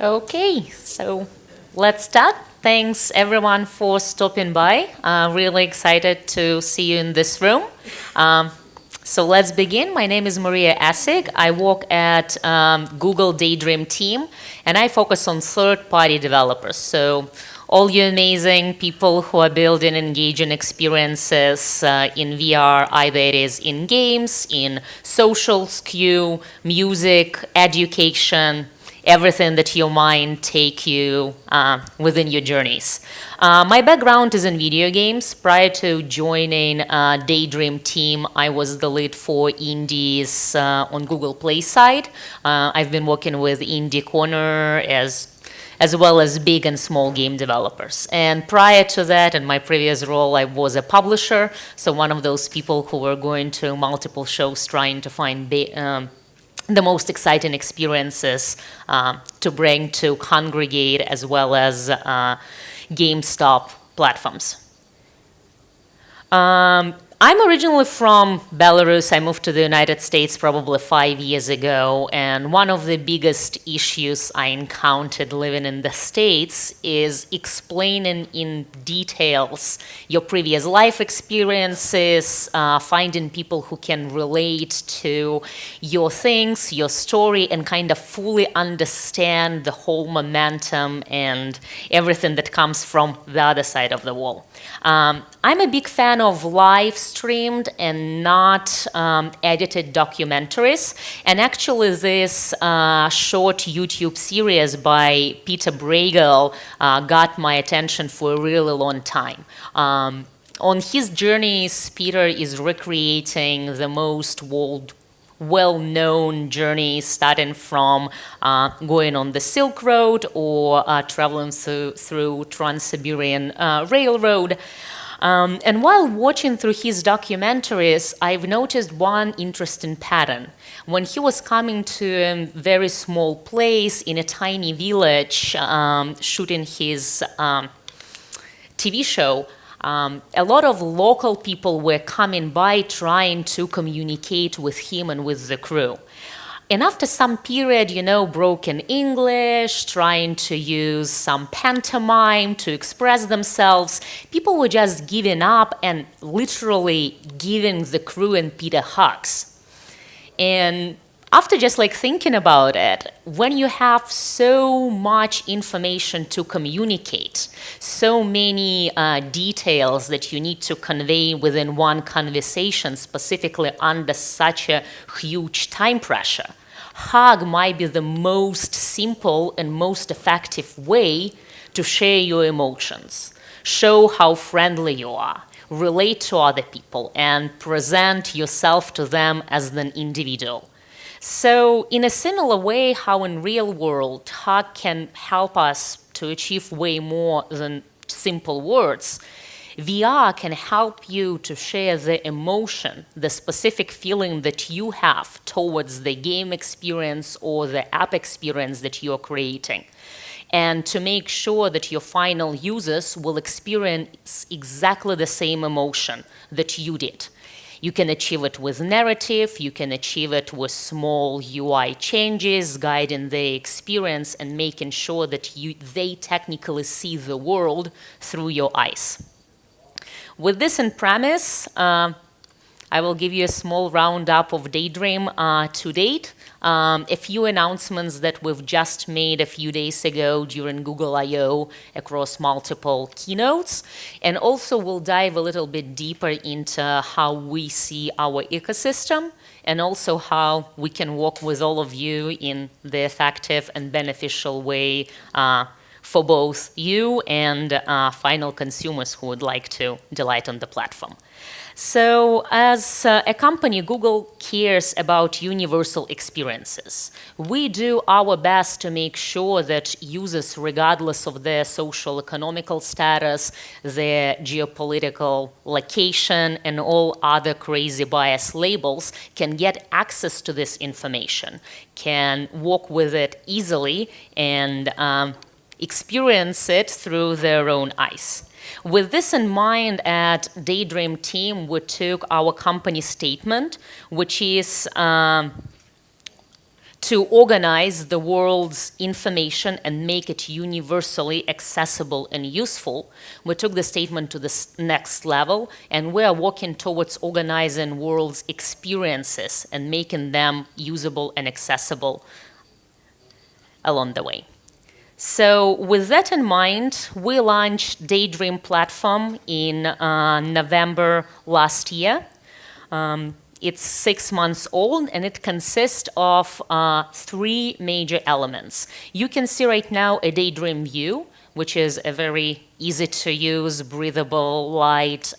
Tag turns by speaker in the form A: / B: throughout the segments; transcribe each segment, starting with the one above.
A: Okay, so let's start. Thanks everyone for stopping by. Really excited to see you in this room. Um, so let's begin. My name is Maria Essig. I work at Google Daydream team, and I focus on third-party developers. So all you amazing people who are building engaging experiences in VR, either it is in games, in social SKU, music, education, everything that your mind take you within your journeys. My background is in video games. Prior to joining Daydream team, I was the lead for indies on Google Play side. I've been working with Indie Corner as well as big and small game developers. And prior to that, in my previous role, I was a publisher, so one of those people who were going to multiple shows trying to find the most exciting experiences to bring to congregate as well as GameStop platforms. I'm originally from Belarus. I moved to the United States probably 5 years ago, and one of the biggest issues I encountered living in the States is explaining in details your previous life experiences, finding people who can relate to your things, your story, and kind of fully understand the whole momentum and everything that comes from the other side of the wall. I'm a big fan of live streamed and not edited documentaries. And actually this short YouTube series by Peter Bragle got my attention for a really long time. On his journeys, Peter is recreating the most well-known journeys, starting from going on the Silk Road or traveling through Trans-Siberian Railroad. And while watching through his documentaries, I've noticed one interesting pattern. When he was coming to a very small place in a tiny village, shooting his TV show, a lot of local people were coming by trying to communicate with him and with the crew. And after some period, broken English, trying to use some pantomime to express themselves, people were just giving up and literally giving the crew and Peter hugs. And after just thinking about it, when you have so much information to communicate, so many details that you need to convey within one conversation, specifically under such a huge time pressure, hug might be the most simple and most effective way to share your emotions, show how friendly you are, relate to other people, and present yourself to them as an individual. So in a similar way, how in real world hug can help us to achieve way more than simple words, VR can help you to share the emotion, the specific feeling that you have towards the game experience or the app experience that you're creating, and to make sure that your final users will experience exactly the same emotion that you did. You can achieve it with narrative, you can achieve it with small UI changes, guiding their experience and making sure that they technically see the world through your eyes. With this in premise, I will give you a small roundup of Daydream to date. A few announcements that we've just made a few days ago during Google I/O across multiple keynotes. And also we'll dive a little bit deeper into how we see our ecosystem and also how we can work with all of you in the effective and beneficial way for both you and final consumers who would like to delight on the platform. So as a company, Google cares about universal experiences. We do our best to make sure that users, regardless of their social economical status, their geopolitical location, and all other crazy bias labels, can get access to this information, can work with it easily, and experience it through their own eyes. With this in mind, at Daydream team, we took our company statement, which is to organize the world's information and make it universally accessible and useful, we took the statement to the next level, and we are working towards organizing world's experiences and making them usable and accessible along the way. So with that in mind, we launched Daydream platform in November last year. It's 6 months old, and it consists of 3 major elements. You can see right now a Daydream view, which is a very easy-to-use, breathable, light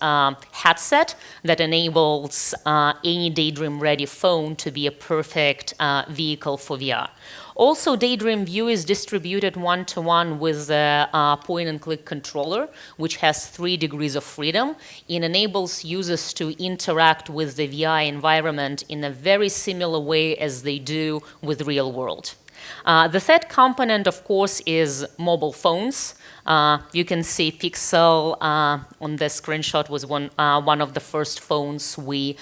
A: headset that enables any Daydream-ready phone to be a perfect vehicle for VR. Also, Daydream View is distributed one-to-one with the point-and-click controller, which has 3 degrees of freedom. It enables users to interact with the VR environment in a very similar way as they do with real world. The third component, of course, is mobile phones. You can see Pixel on the screenshot was one of the first phones we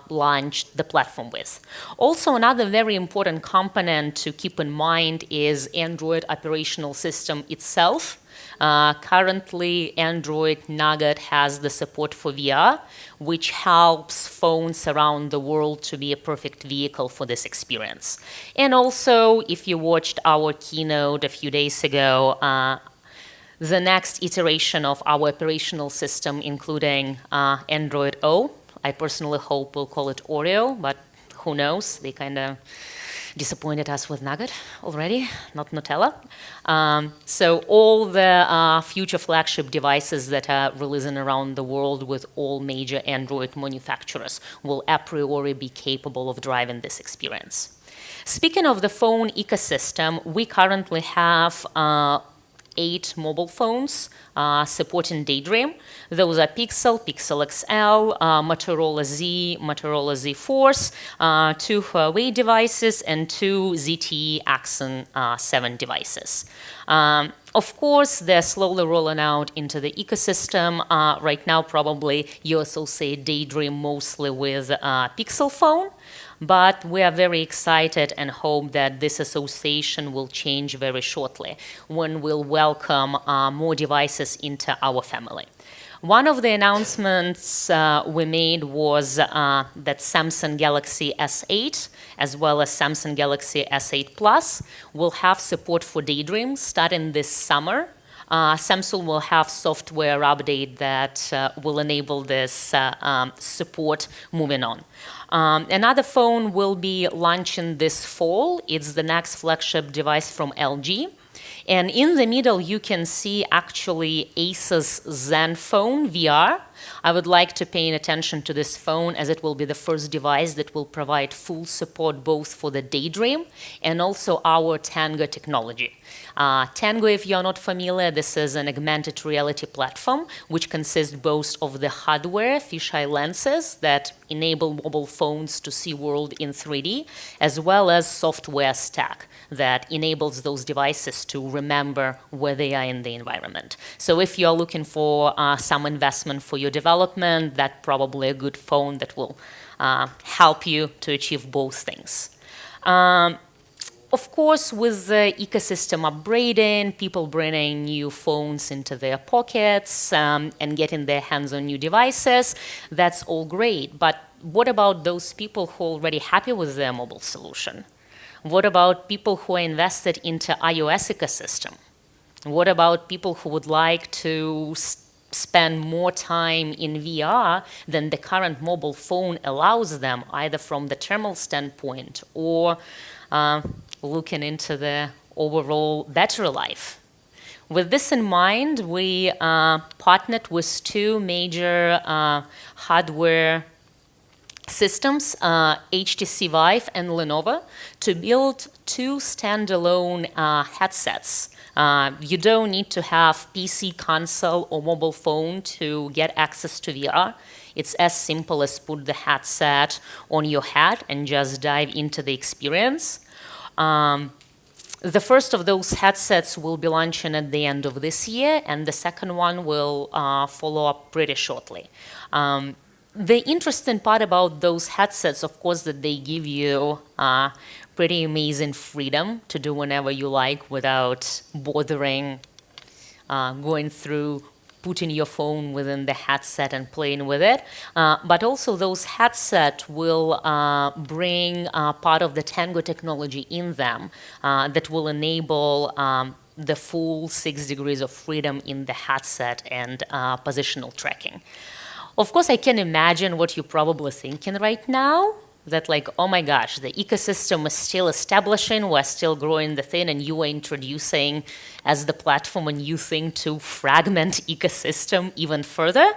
A: launched the platform with. Also, another very important component to keep in mind is Android operational system itself. Currently, Android Nougat has the support for VR, which helps phones around the world to be a perfect vehicle for this experience. And also, if you watched our keynote a few days ago, the next iteration of our operational system, including Android O, I personally hope we'll call it Oreo, but who knows? They kind of disappointed us with Nougat already, not Nutella. So all the future flagship devices that are releasing around the world with all major Android manufacturers will a priori be capable of driving this experience. Speaking of the phone ecosystem, we currently have 8 mobile phones supporting Daydream. Those are Pixel, Pixel XL, Motorola Z, Motorola Z Force, 2 Huawei devices, and 2 ZTE Axon 7 devices. Of course, they're slowly rolling out into the ecosystem. Right now, probably you associate Daydream mostly with Pixel phone. But we are very excited and hope that this association will change very shortly when we'll welcome more devices into our family. One of the announcements we made was that Samsung Galaxy S8 as well as Samsung Galaxy S8 Plus will have support for Daydream starting this summer. Samsung will have software update that will enable this support moving on. Another phone will be launching this fall. It's the next flagship device from LG. And in the middle, you can see actually Asus Zenfone VR. I would like to pay attention to this phone as it will be the first device that will provide full support both for the Daydream and also our Tango technology. Tango, if you're not familiar, this is an augmented reality platform which consists both of the hardware, fisheye lenses that enable mobile phones to see world in 3D, as well as software stack that enables those devices to remember where they are in the environment. So if you're looking for some investment for your development, that's probably a good phone that will help you to achieve both things. Of course, with the ecosystem upgrading, people bringing new phones into their pockets and getting their hands on new devices, that's all great. But what about those people who are already happy with their mobile solution? What about people who are invested into iOS ecosystem? What about people who would like to spend more time in VR than the current mobile phone allows them, either from the thermal standpoint or looking into the overall battery life? With this in mind, we partnered with 2 major hardware systems, HTC Vive and Lenovo, to build 2 standalone headsets. You don't need to have PC, console, or mobile phone to get access to VR. It's as simple as put the headset on your head and just dive into the experience. The first of those headsets will be launching at the end of this year, and the second one will follow up pretty shortly. The interesting part about those headsets, of course, that they give you pretty amazing freedom to do whenever you like without bothering going through putting your phone within the headset and playing with it. But also those headsets will bring part of the Tango technology in them that will enable the full 6 degrees of freedom in the headset and positional tracking. Of course, I can imagine what you're probably thinking right now, that like, oh my gosh, the ecosystem is still establishing, we're still growing the thing, and you are introducing as the platform a new thing to fragment ecosystem even further.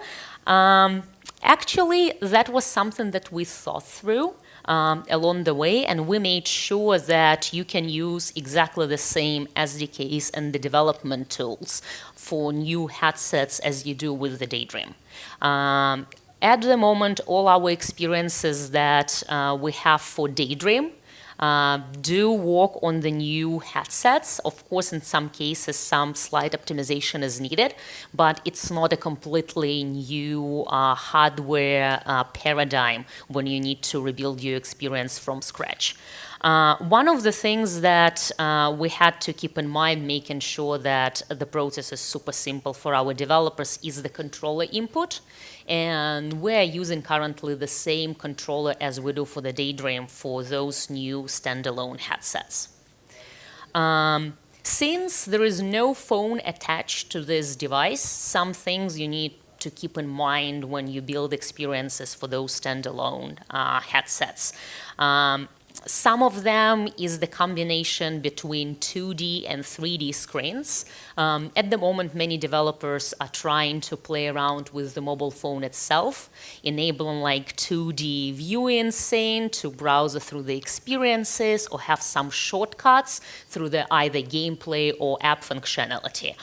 A: Actually, that was something that we thought through along the way, and we made sure that you can use exactly the same SDKs and the development tools for new headsets as you do with the Daydream. At the moment, all our experiences that we have for Daydream do work on the new headsets. Of course, in some cases, some slight optimization is needed, but it's not a completely new hardware paradigm when you need to rebuild your experience from scratch. One of the things that we had to keep in mind, making sure that the process is super simple for our developers, is the controller input. And we're using currently the same controller as we do for the Daydream for those new standalone headsets. Since there is no phone attached to this device, some things you need to keep in mind when you build experiences for those standalone headsets. Some of them is the combination between 2D and 3D screens. At the moment, many developers are trying to play around with the mobile phone itself, enabling like 2D viewing scene to browse through the experiences or have some shortcuts through the either gameplay or app functionality.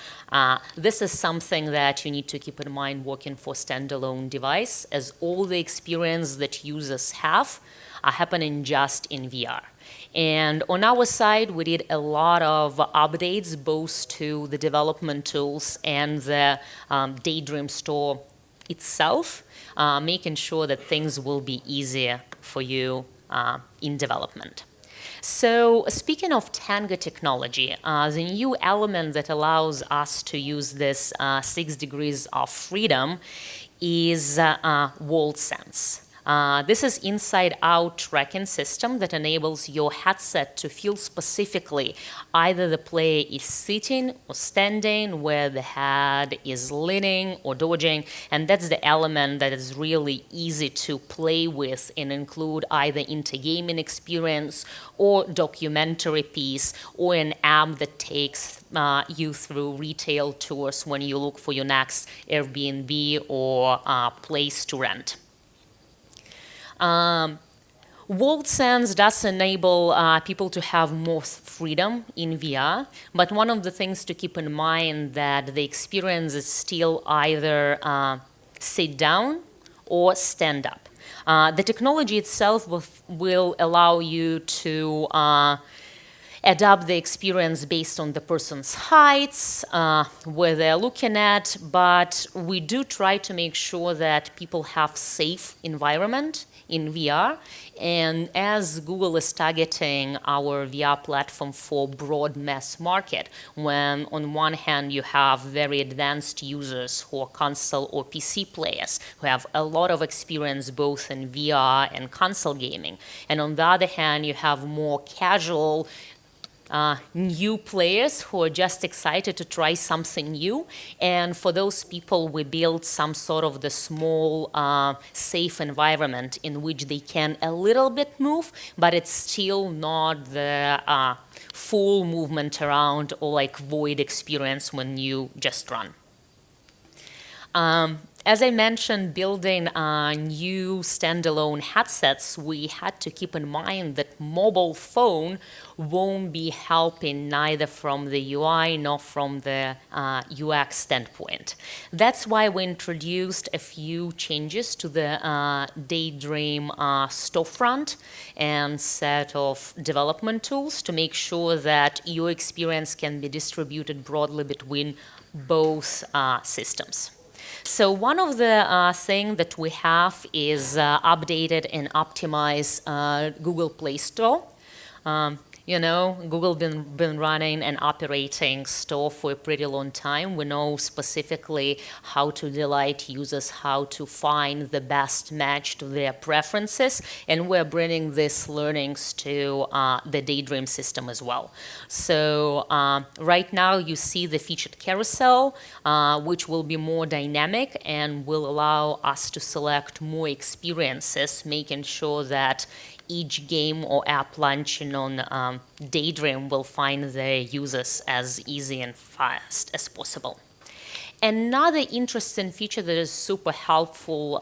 A: This is something that you need to keep in mind working for standalone device, as all the experience that users have are happening just in VR. And on our side, we did a lot of updates both to the development tools and the Daydream store itself, making sure that things will be easier for you in development. So speaking of Tango technology, the new element that allows us to use this 6 degrees of freedom is World Sense. This is inside-out tracking system that enables your headset to feel specifically either the player is sitting or standing, where the head is leaning or dodging, and that's the element that is really easy to play with and include either into gaming experience or documentary piece or an app that takes you through retail tours when you look for your next Airbnb or place to rent. World Sense does enable people to have more freedom in VR, but one of the things to keep in mind that the experience is still either sit down or stand up. The technology itself will allow you to adapt the experience based on the person's heights, where they're looking at, but we do try to make sure that people have safe environment in VR. And as Google is targeting our VR platform for broad mass market, when on one hand you have very advanced users who are console or PC players who have a lot of experience both in VR and console gaming, and on the other hand you have more casual new players who are just excited to try something new. And for those people, we build some sort of the small, safe environment in which they can a little bit move, but it's still not the full movement around or like void experience when you just run. As I mentioned, building new standalone headsets, we had to keep in mind that mobile phone won't be helping neither from the UI nor from the UX standpoint. That's why we introduced a few changes to the Daydream storefront and set of development tools to make sure that your experience can be distributed broadly between both systems. So one of the things that we have is updated and optimized Google Play Store. Google been running an operating store for a pretty long time. We know specifically how to delight users, how to find the best match to their preferences, and we're bringing these learnings to the Daydream system as well. So right now you see the featured carousel, which will be more dynamic and will allow us to select more experiences, making sure that each game or app launching on Daydream will find their users as easy and fast as possible. Another interesting feature that is super helpful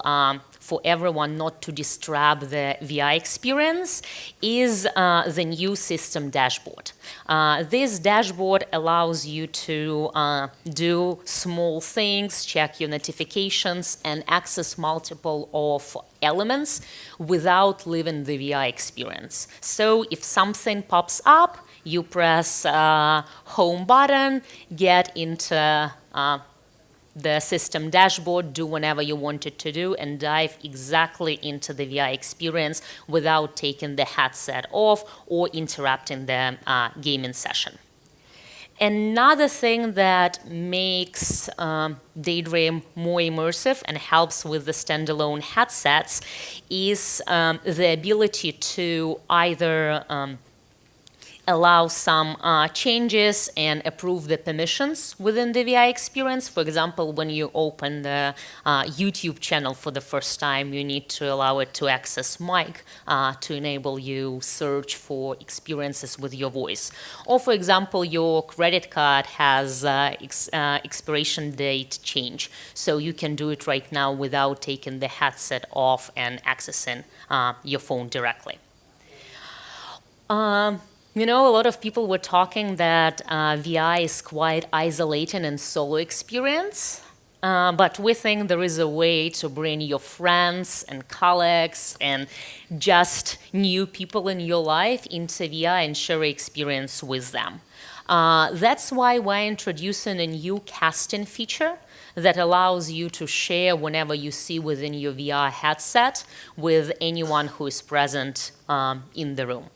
A: for everyone not to disturb the VR experience is the new system dashboard. This dashboard allows you to do small things, check your notifications, and access multiple of elements without leaving the VR experience. So if something pops up, you press home button, get into the system dashboard, do whatever you wanted to do, and dive exactly into the VR experience without taking the headset off or interrupting the gaming session. Another thing that makes Daydream more immersive and helps with the standalone headsets is the ability to either allow some changes and approve the permissions within the VR experience. For example, when you open the YouTube channel for the first time, you need to allow it to access mic to enable you search for experiences with your voice. Or for example, your credit card has expiration date change. So you can do it right now without taking the headset off and accessing your phone directly. A lot of people were talking that VR is quite isolating and solo experience, but we think there is a way to bring your friends and colleagues and just new people in your life into VR and share experience with them. That's why we're introducing a new casting feature that allows you to share whenever you see within your VR headset with anyone who is present in the room.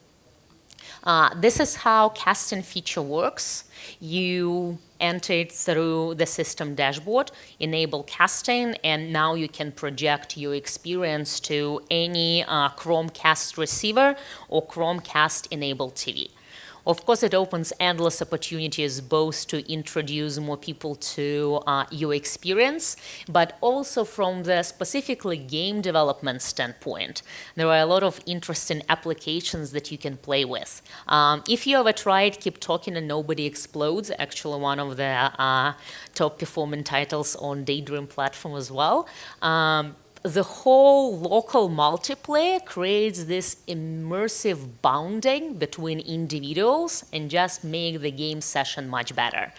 A: This is how casting feature works. You enter it through the system dashboard, enable casting, and now you can project your experience to any Chromecast receiver or Chromecast-enabled TV. Of course, it opens endless opportunities both to introduce more people to your experience, but also from the specifically game development standpoint. There are a lot of interesting applications that you can play with. If you ever tried Keep Talking and Nobody Explodes, actually one of the top performing titles on Daydream platform as well, the whole local multiplayer creates this immersive bonding between individuals and just make the game session much better.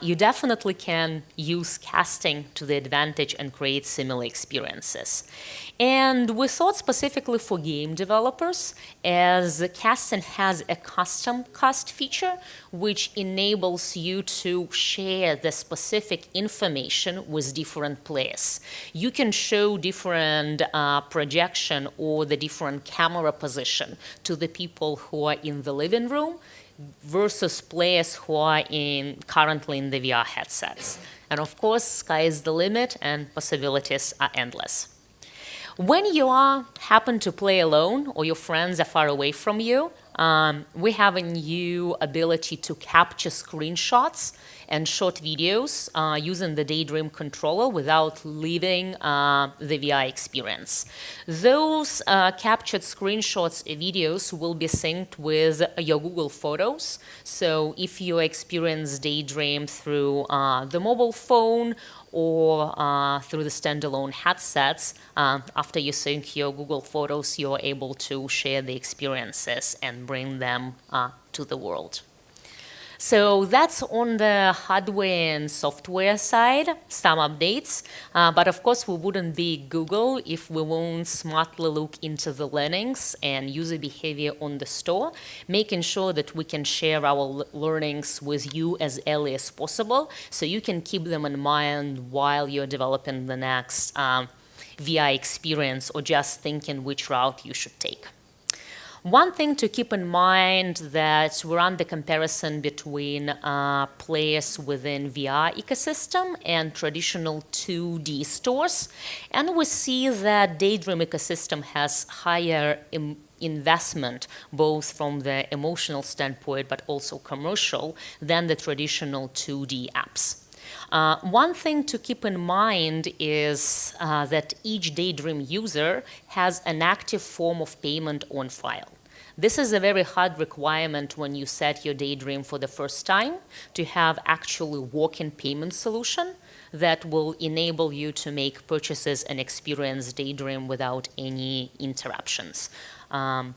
A: You definitely can use casting to the advantage and create similar experiences. And we thought specifically for game developers, as casting has a custom cast feature, which enables you to share the specific information with different players. You can show different projection or the different camera position to the people who are in the living room versus players who are currently in the VR headsets. And of course, sky is the limit and possibilities are endless. When you happen to play alone or your friends are far away from you, we have a new ability to capture screenshots and short videos using the Daydream controller without leaving the VR experience. Those captured screenshots and videos will be synced with your Google Photos. So if you experience Daydream through the mobile phone or through the standalone headsets, after you sync your Google Photos, you're able to share the experiences and bring them to the world. So that's on the hardware and software side, some updates. But of course, we wouldn't be Google if we won't smartly look into the learnings and user behavior on the store, making sure that we can share our learnings with you as early as possible so you can keep them in mind while you're developing the next VR experience or just thinking which route you should take. One thing to keep in mind that we run the comparison between players within VR ecosystem and traditional 2D stores, and we see that Daydream ecosystem has higher investment, both from the emotional standpoint but also commercial, than the traditional 2D apps. One thing to keep in mind is that each Daydream user has an active form of payment on file. This is a very hard requirement when you set your Daydream for the first time, to have actually working payment solution that will enable you to make purchases and experience Daydream without any interruptions. Another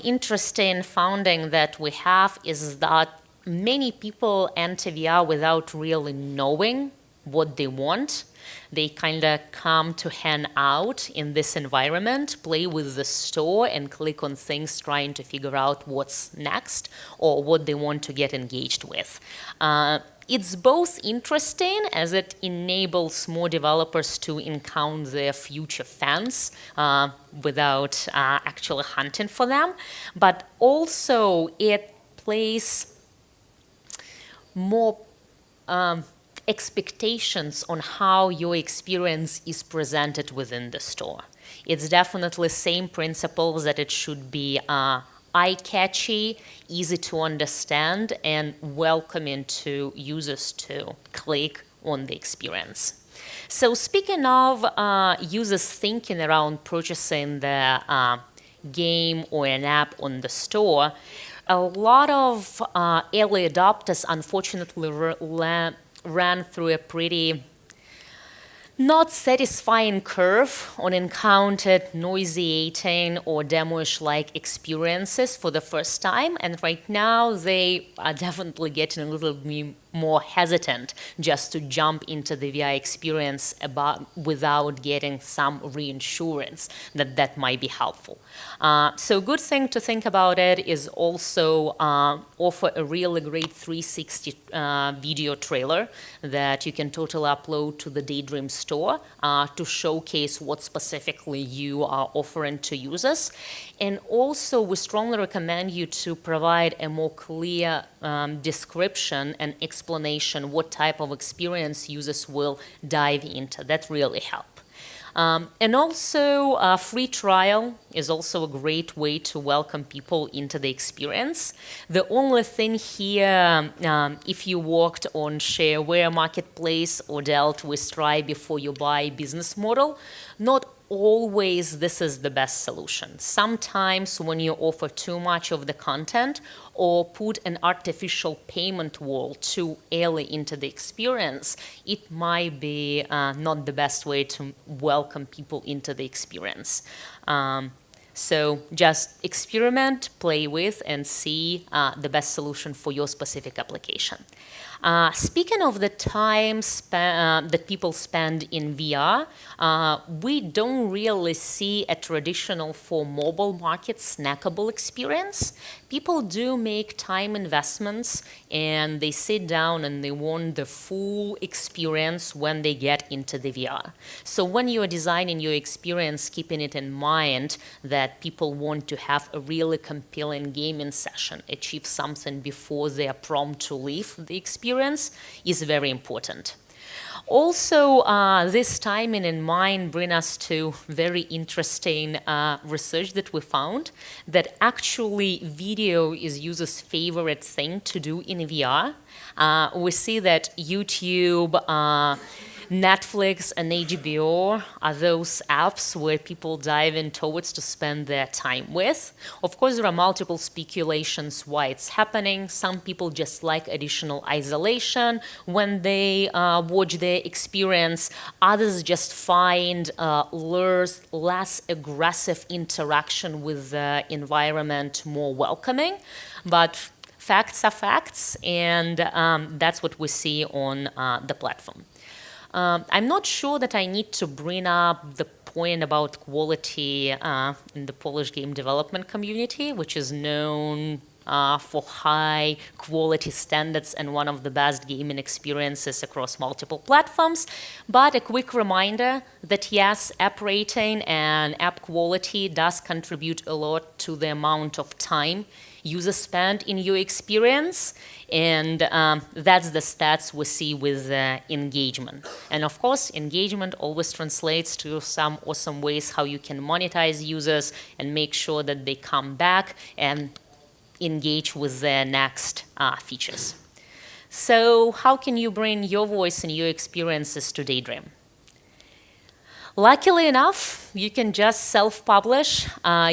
A: interesting finding that we have is that many people enter VR without really knowing what they want. They kind of come to hang out in this environment, play with the store, and click on things trying to figure out what's next or what they want to get engaged with. It's both interesting as it enables more developers to encounter their future fans without actually hunting for them, but also it plays more expectations on how your experience is presented within the store. It's definitely same principles that it should be eye-catchy, easy to understand, and welcoming to users to click on the experience. So speaking of users thinking around purchasing the game or an app on the store, a lot of early adopters unfortunately ran through a pretty not satisfying curve on encountered nauseating or demo-ish-like experiences for the first time, and right now they are definitely getting a little more hesitant just to jump into the VR experience without getting some reassurance that that might be helpful. So good thing to think about it is also offer a really great 360 video trailer that you can totally upload to the Daydream store to showcase what specifically you are offering to users. And also we strongly recommend you to provide a more clear description and explanation what type of experience users will dive into. That really helps. And also, a free trial is also a great way to welcome people into the experience. The only thing here, if you worked on shareware marketplace or dealt with try before you buy business model, not always this is the best solution. Sometimes when you offer too much of the content or put an artificial payment wall too early into the experience, it might be not the best way to welcome people into the experience. So just experiment, play with, and see the best solution for your specific application. Speaking of the time that people spend in VR, we don't really see a traditional for mobile market snackable experience. People do make time investments and they sit down and they want the full experience when they get into the VR. So when you are designing your experience, keeping it in mind that people want to have a really compelling gaming session, achieve something before they are prompt to leave the experience, is very important. Also, this timing in mind brings us to very interesting research that we found, that actually video is users' favorite thing to do in VR. We see that YouTube, Netflix and HBO are those apps where people dive in towards to spend their time with. Of course, there are multiple speculations why it's happening. Some people just like additional isolation when they watch their experience. Others just find less aggressive interaction with the environment more welcoming. But facts are facts, and that's what we see on the platform. I'm not sure that I need to bring up the point about quality in the Polish game development community, which is known for high quality standards and one of the best gaming experiences across multiple platforms. But a quick reminder that yes, app rating and app quality does contribute a lot to the amount of time users spend in your experience, and that's the stats we see with engagement. And of course, engagement always translates to some awesome ways how you can monetize users and make sure that they come back and engage with the next features. So how can you bring your voice and your experiences to Daydream? Luckily enough, you can just self-publish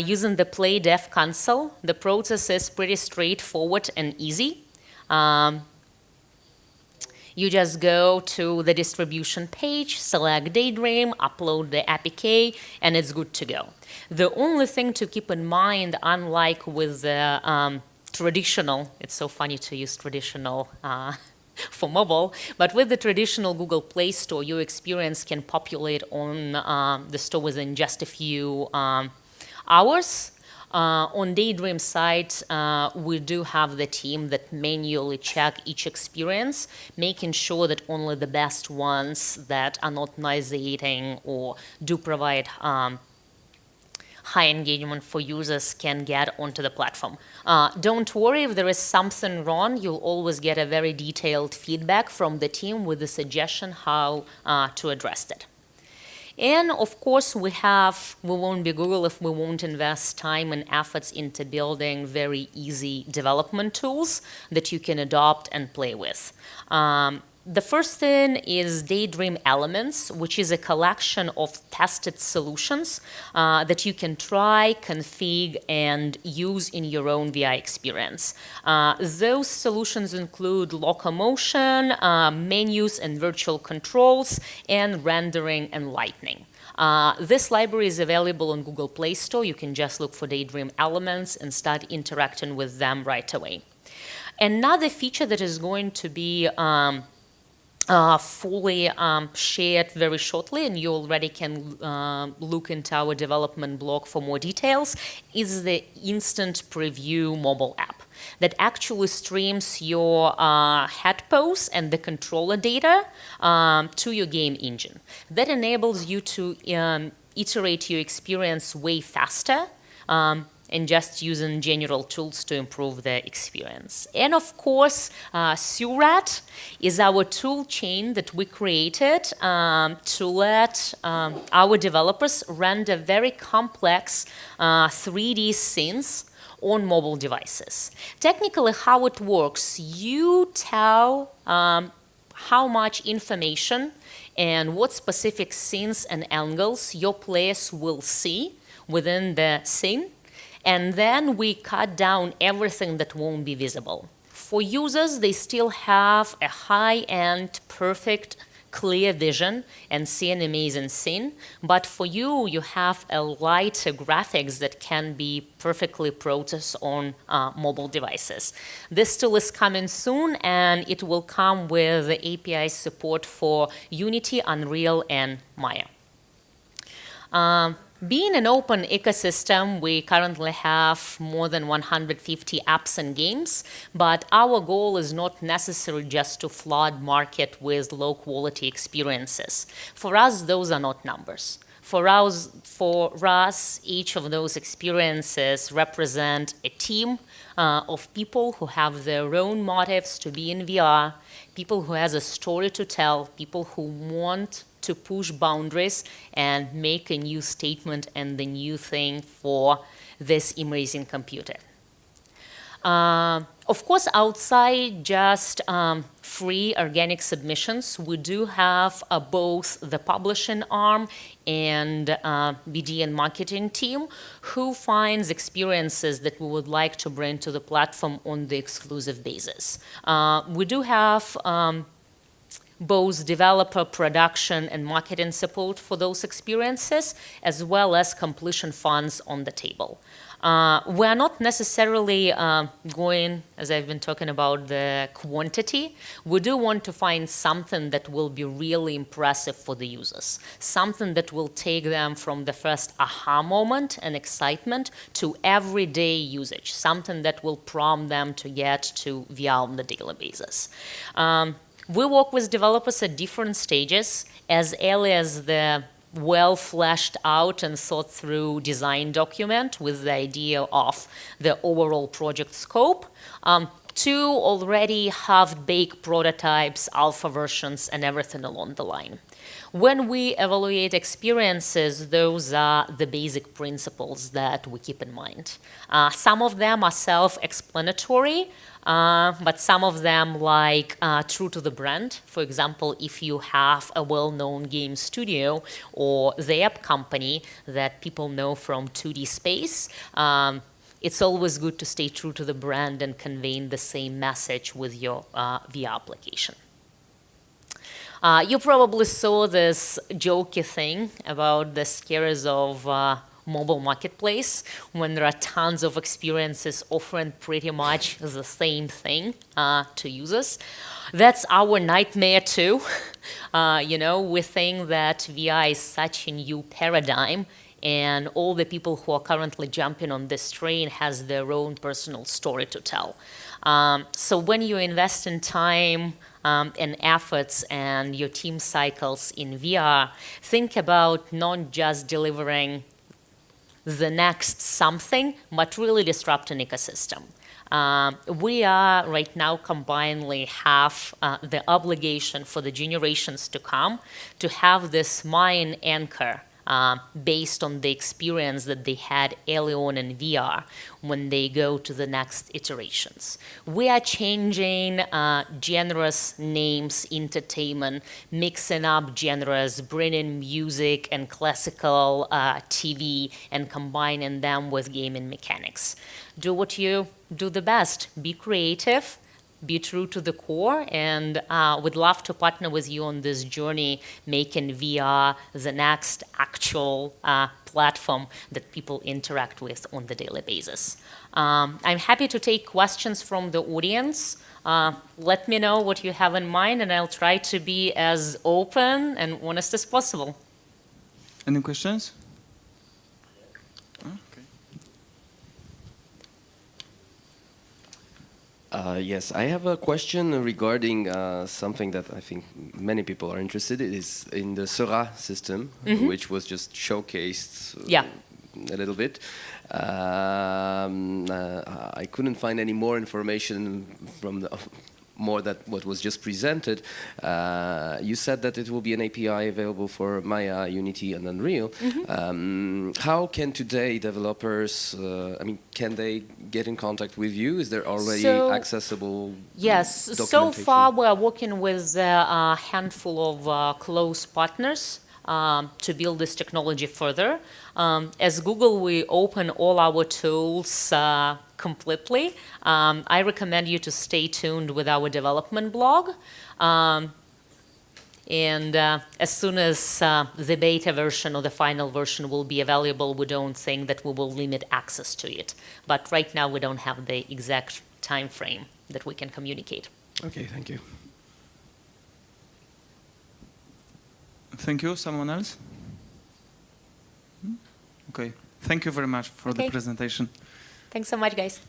A: using the Play Dev console. The process is pretty straightforward and easy. You just go to the distribution page, select Daydream, upload the APK, and it's good to go. The only thing to keep in mind, unlike with the traditional, it's so funny to use traditional for mobile, but with the traditional Google Play Store, your experience can populate on the store within just a few hours. On Daydream site, we do have the team that manually check each experience, making sure that only the best ones that are not nauseating or do provide high engagement for users can get onto the platform. Don't worry if there is something wrong, you'll always get a very detailed feedback from the team with a suggestion how to address it. And of course, we won't be Google if we won't invest time and efforts into building very easy development tools that you can adopt and play with. The first thing is Daydream Elements, which is a collection of tested solutions that you can try, config, and use in your own VR experience. Those solutions include locomotion, menus and virtual controls, and rendering and lighting. This library is available on Google Play Store. You can just look for Daydream Elements and start interacting with them right away. Another feature that is going to be fully shared very shortly, and you already can look into our development blog for more details, is the Instant Preview mobile app that actually streams your head pose and the controller data to your game engine. That enables you to iterate your experience way faster and just using general tools to improve the experience. And of course, Surat is our tool chain that we created to let our developers render very complex 3D scenes on mobile devices. Technically, how it works, you tell how much information and what specific scenes and angles your players will see within the scene, and then we cut down everything that won't be visible. For users, they still have a high-end, perfect, clear vision and see an amazing scene, but for you, you have a lighter graphics that can be perfectly processed on mobile devices. This tool is coming soon, and it will come with API support for Unity, Unreal, and Maya. Being an open ecosystem, we currently have more than 150 apps and games, but our goal is not necessarily just to flood market with low-quality experiences. For us, those are not numbers. For us, each of those experiences represent a team of people who have their own motives to be in VR, people who has a story to tell, people who want to push boundaries and make a new statement and the new thing for this amazing computer. Of course, outside just free organic submissions, we do have both the publishing arm and BD and marketing team who finds experiences that we would like to bring to the platform on the exclusive basis. We do have both developer, production, and marketing support for those experiences, as well as completion funds on the table. We're not necessarily going, as I've been talking about, the quantity. We do want to find something that will be really impressive for the users, something that will take them from the first aha moment and excitement to everyday usage, something that will prompt them to get to VR on a daily basis. We work with developers at different stages, as early as the well fleshed out and thought through design document with the idea of the overall project scope, to already half-baked prototypes, alpha versions, and everything along the line. When we evaluate experiences, those are the basic principles that we keep in mind. Some of them are self-explanatory, but some of them, like true to the brand. For example, if you have a well-known game studio or the app company that people know from 2D space, it's always good to stay true to the brand and conveying the same message with your VR application. You probably saw this jokey thing about the scares of mobile marketplace, when there are tons of experiences offering pretty much the same thing to users. That's our nightmare too. We think that VR is such a new paradigm, and all the people who are currently jumping on this train has their own personal story to tell. So when you invest in time and efforts and your team cycles in VR, think about not just delivering the next something, but really disrupt an ecosystem. We are right now combinedly have the obligation for the generations to come to have this mind anchor based on the experience that they had early on in VR when they go to the next iterations. We are changing genres, names, entertainment, mixing up genres, bringing music and classical TV and combining them with gaming mechanics. Do what you do the best. Be creative. Be true to the core, and would love to partner with you on this journey, making VR the next actual platform that people interact with on the daily basis. I'm happy to take questions from the audience. Let me know what you have in mind, and I'll try to be as open and honest as possible.
B: Any questions?
C: Yes, I have a question regarding something that I think many people are interested in, is in the Sera system, which was just showcased a little bit. I couldn't find any more information from the more than what was just presented. You said that it will be an API available for Maya, Unity, and Unreal. How can today developers, can they get in contact with you? Is there already accessible documentation?
A: So far we are working with a handful of close partners to build this technology further. As Google, we open all our tools completely. I recommend you to stay tuned with our development blog. And as soon as the beta version or the final version will be available, we don't think that we will limit access to it. But right now, we don't have the exact time frame that we can communicate.
C: Okay, thank you.
B: Thank you. Someone else? Okay. Thank you very much for the presentation.
A: Thanks so much, guys.